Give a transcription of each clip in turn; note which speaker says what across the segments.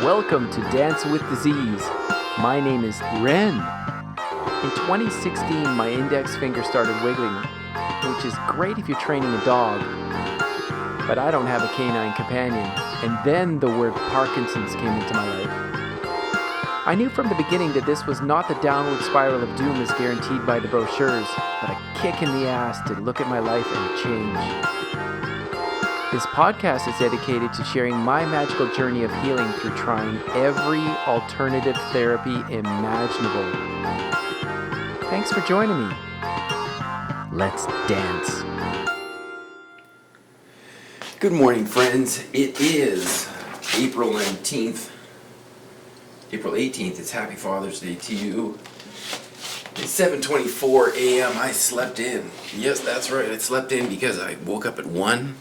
Speaker 1: Welcome to Dance with Disease. My name is Ren. In 2016, my index finger started wiggling, which is great if you're training a dog, but I don't have a canine companion. And then the word Parkinsons came into my life. I knew from the beginning that this was not the downward spiral of doom as guaranteed by the brochures, but a kick in the ass to look at my life and change. This podcast is dedicated to sharing my magical journey of healing through trying every alternative therapy imaginable. Thanks for joining me. Let's dance.
Speaker 2: Good morning, friends. It is April 19th. April 18th. It's Happy Father's Day to you. It's 7:24 a.m. I slept in. Yes, that's right. I slept in because I woke up at 1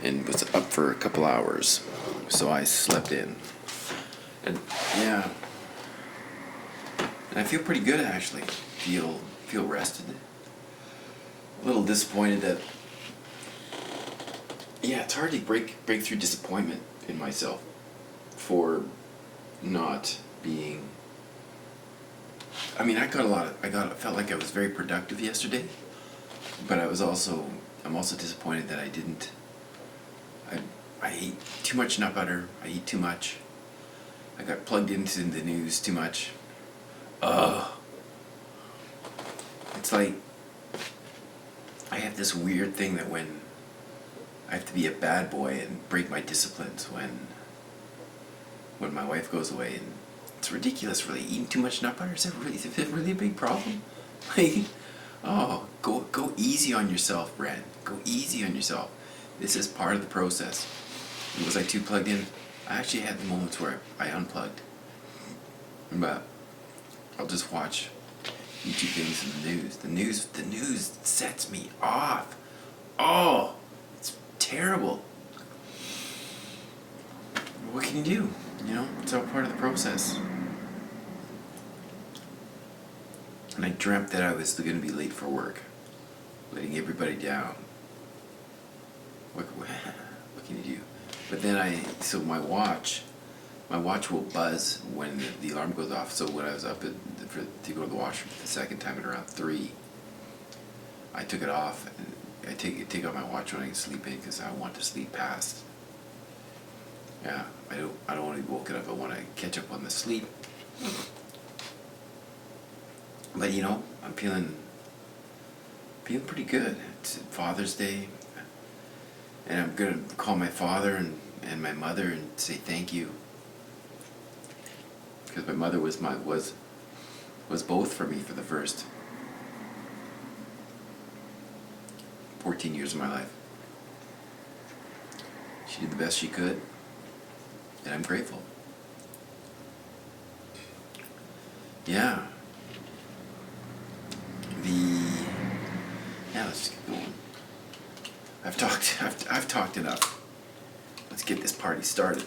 Speaker 2: and was up for a couple hours. So I slept in. And yeah. And I feel pretty good, actually. Feel rested. A little disappointed that it's hard to break through disappointment in myself for not being. I mean, I felt like I was very productive yesterday, but I'm also disappointed that I didn't. I ate too much nut butter. I eat too much. I got plugged into the news too much. It's like I have this weird thing that when I have to be a bad boy and break my disciplines when my wife goes away, and it's ridiculous. Really, eating too much nut butter is it really a big problem? Like, go easy on yourself, Brad. Go easy on yourself. This is part of the process. Was I too plugged in? I actually had the moments where I unplugged, but I'll just watch YouTube things in the news. The news sets me off. Oh, it's terrible. What can you do? It's all part of the process. And I dreamt that I was going to be late for work, letting everybody down. What can you do? But then so my watch will buzz when the alarm goes off. So when I was up to go to the washroom the second time at around 3, I took it off. And I take out my watch when I sleep in because I want to sleep past. Yeah, I don't want to be woken up. I want to catch up on the sleep. But I'm feeling pretty good. It's Father's Day. And I'm going to call my father and my mother and say thank you. Because my mother was both for me for the first 14 years of my life. She did the best she could, and I'm grateful. Yeah. Let's keep going. I've talked enough. Let's get this party started.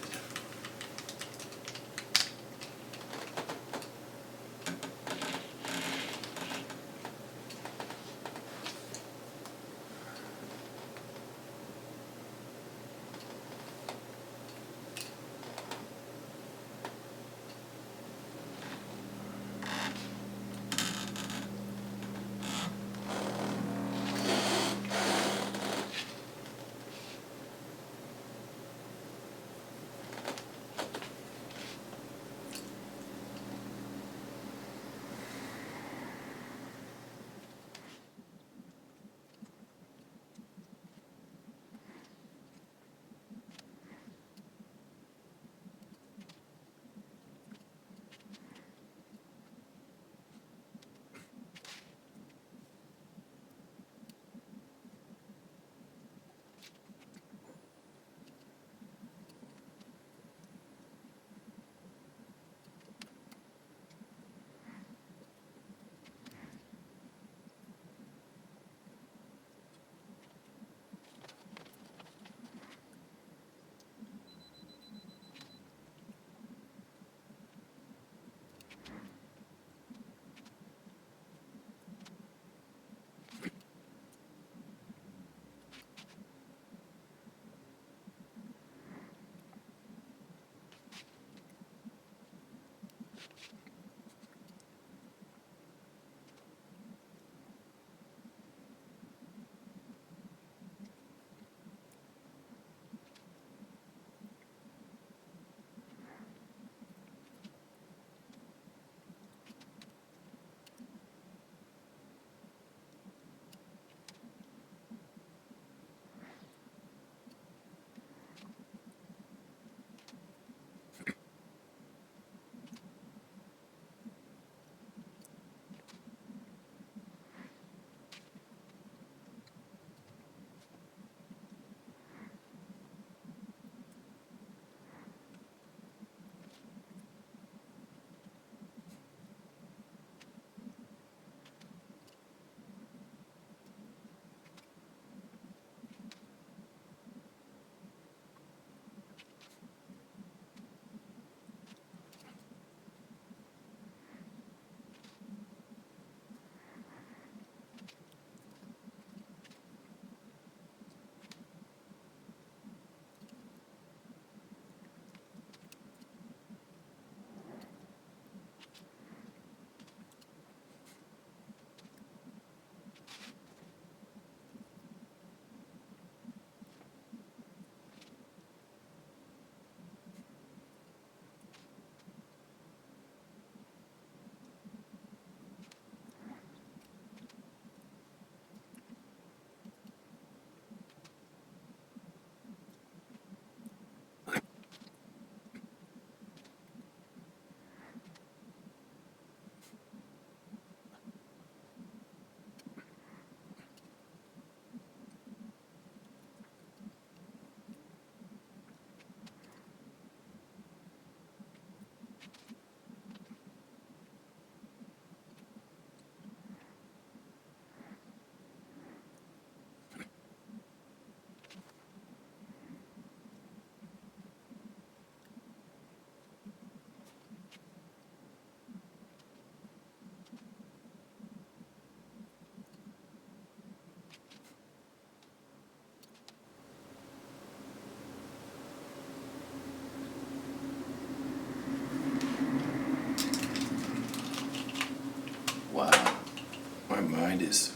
Speaker 2: mind is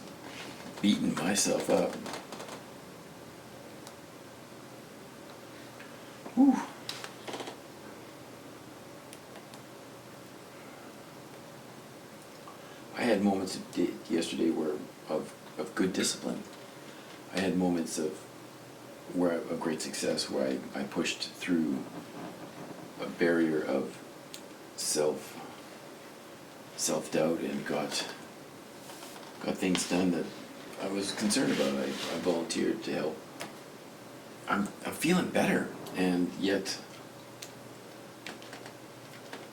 Speaker 2: beating myself up. Whew. I had moments yesterday of good discipline. I had moments of great success where I pushed through a barrier of self-doubt and got things done that I was concerned about. I volunteered to help. I'm feeling better, and yet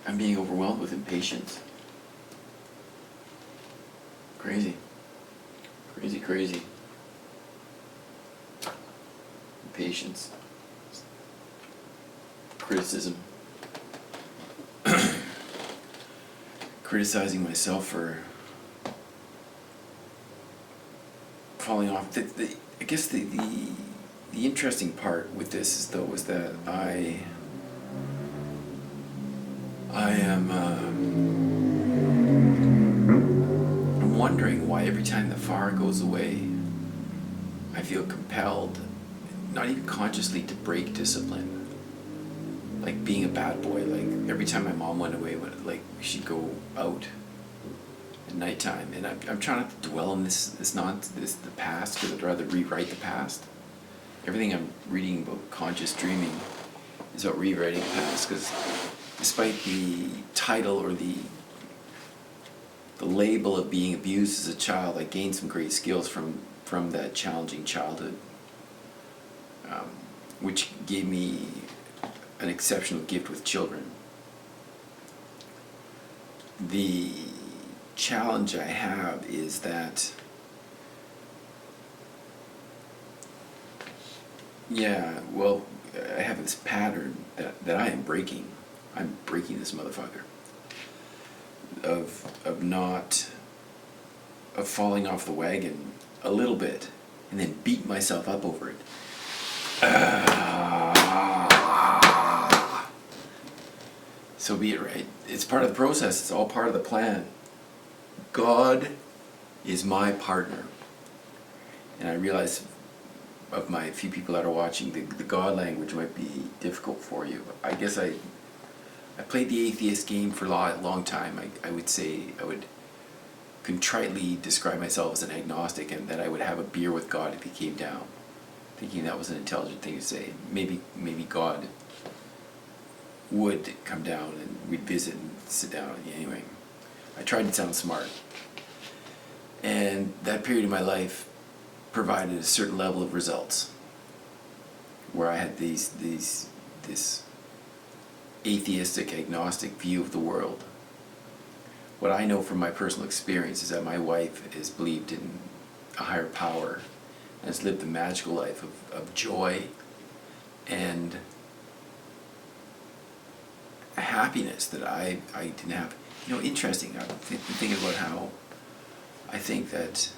Speaker 2: I'm being overwhelmed with impatience. Crazy. Impatience. Criticism. Criticizing myself for falling off. I guess the interesting part with this is that I am I'm wondering why every time the fire goes away, I feel compelled, not even consciously, to break discipline. Like being a bad boy. Like every time my mom went away, she'd go out at nighttime, and I'm trying not to dwell on the past, because I'd rather rewrite the past. Everything I'm reading about conscious dreaming is about rewriting the past, because despite the title or the label of being abused as a child, I gained some great skills from that challenging childhood, which gave me an exceptional gift with children. The challenge I have is that, I have this pattern that I am breaking. I'm breaking this motherfucker. Of falling off the wagon a little bit and then beat myself up over it. So be it, right? It's part of the process. It's all part of the plan. God is my partner. And I realize of my few people that are watching, the God language might be difficult for you. I guess I played the atheist game for a long time. I would say I would contritely describe myself as an agnostic, and that I would have a beer with God if he came down, thinking that was an intelligent thing to say. Maybe God would come down and we'd visit and sit down. Anyway, I tried to sound smart. And that period of my life provided a certain level of results, where I had this atheistic, agnostic view of the world. What I know from my personal experience is that my wife has believed in a higher power and has lived a magical life of joy and a happiness that I didn't have. Interesting. I've been thinking about how I think that,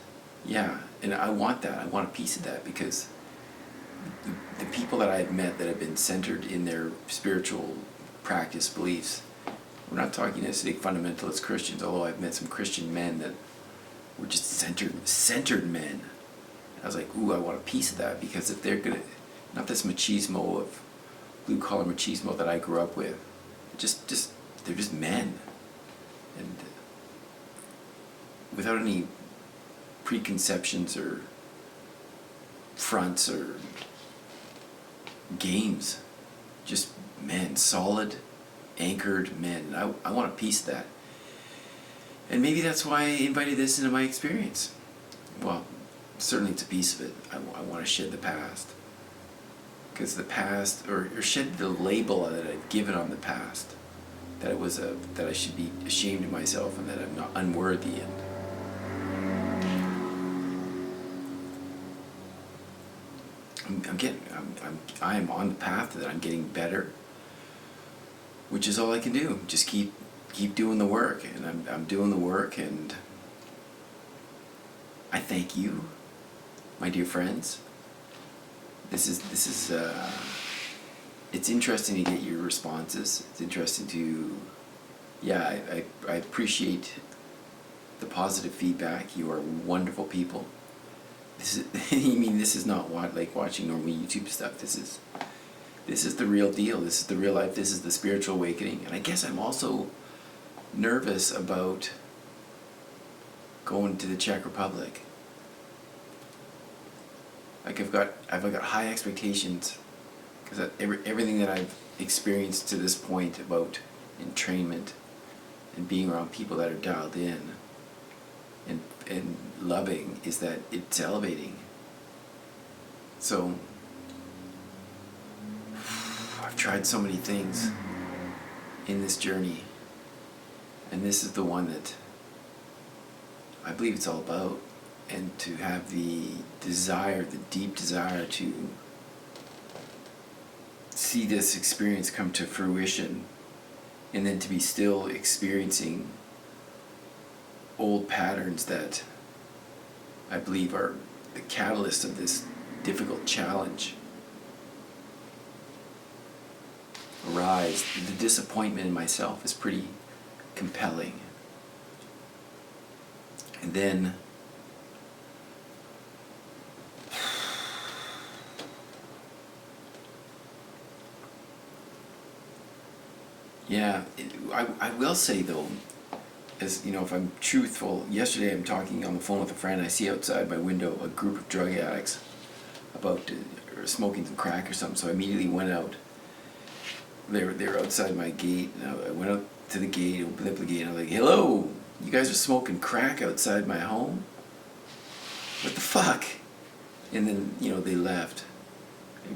Speaker 2: and I want that. I want a piece of that, because the people that I've met that have been centered in their spiritual practice, beliefs, we're not talking necessarily fundamentalist Christians, although I've met some Christian men that were just centered men. I was like, ooh, I want a piece of that, because if they're gonna, not this machismo of blue collar machismo that I grew up with, they're just men, and without any preconceptions or fronts or games, just men, solid, anchored men. I want a piece of that. And maybe that's why I invited this into my experience. Well, certainly it's a piece of it. I want to shed the past. Because the past, or shed the label that I've given on the past, that that I should be ashamed of myself and that I'm not unworthy, and I am on the path that I'm getting better, which is all I can do. Just keep doing the work, and I'm doing the work, and I thank you, my dear friends. This is it's interesting to get your responses. It's interesting to, I appreciate the positive feedback. You are wonderful people. This is, this is not like watching normal YouTube stuff. This is the real deal. This is the real life. This is the spiritual awakening. And I guess I'm also nervous about going to the Czech Republic. Like I've got high expectations because everything that I've experienced to this point about entrainment and being around people that are dialed in and loving is that it's elevating. So I've tried so many things in this journey, and this is the one that I believe it's all about. And to have the desire, the deep desire to see this experience come to fruition, and then to be still experiencing old patterns that I believe are the catalyst of this difficult challenge arise. The disappointment in myself is pretty compelling. And then I will say though, as you know, if I'm truthful, yesterday I'm talking on the phone with a friend. I see outside my window a group of drug addicts about smoking some crack or something. So I immediately went out. They were outside my gate, and I went out to the gate, opened up the gate, and I'm like, "Hello, you guys are smoking crack outside my home? What the fuck?" And then they left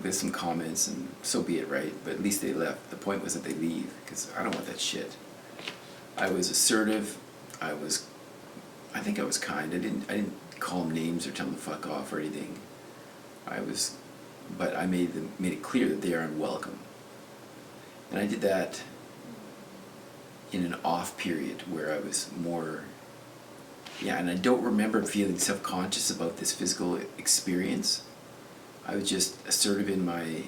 Speaker 2: with some comments, and so be it, right? But at least they left. The point was that they leave, because I don't want that shit. I was assertive. I think I was kind. I didn't call them names or tell them to fuck off or anything. But I made it clear that they are unwelcome. And I did that in an off period where I was more, and I don't remember feeling self-conscious about this physical experience. I was just assertive I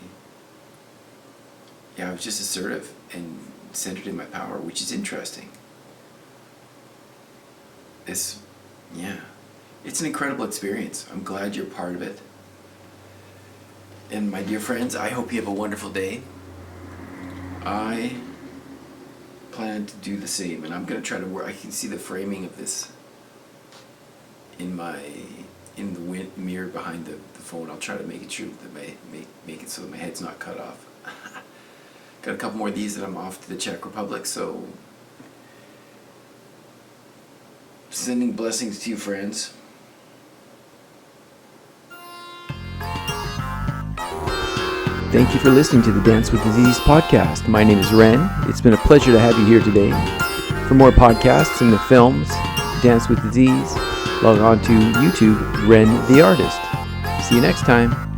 Speaker 2: was just assertive and centered in my power, which is interesting. It's an incredible experience. I'm glad you're part of it. And my dear friends, I hope you have a wonderful day. I plan to do the same, and I'm going to try to work. I can see the framing of this in the mirror behind the phone. I'll try to make it true that make it so that my head's not cut off. Got a couple more of these that I'm off to the Czech Republic, so sending blessings to you, friends.
Speaker 1: Thank you for listening to the Dance with Disease podcast. My name is Ren. It's been a pleasure to have you here today. For more podcasts and the films, Dance with Disease, log on to YouTube, Ren the Artist. See you next time.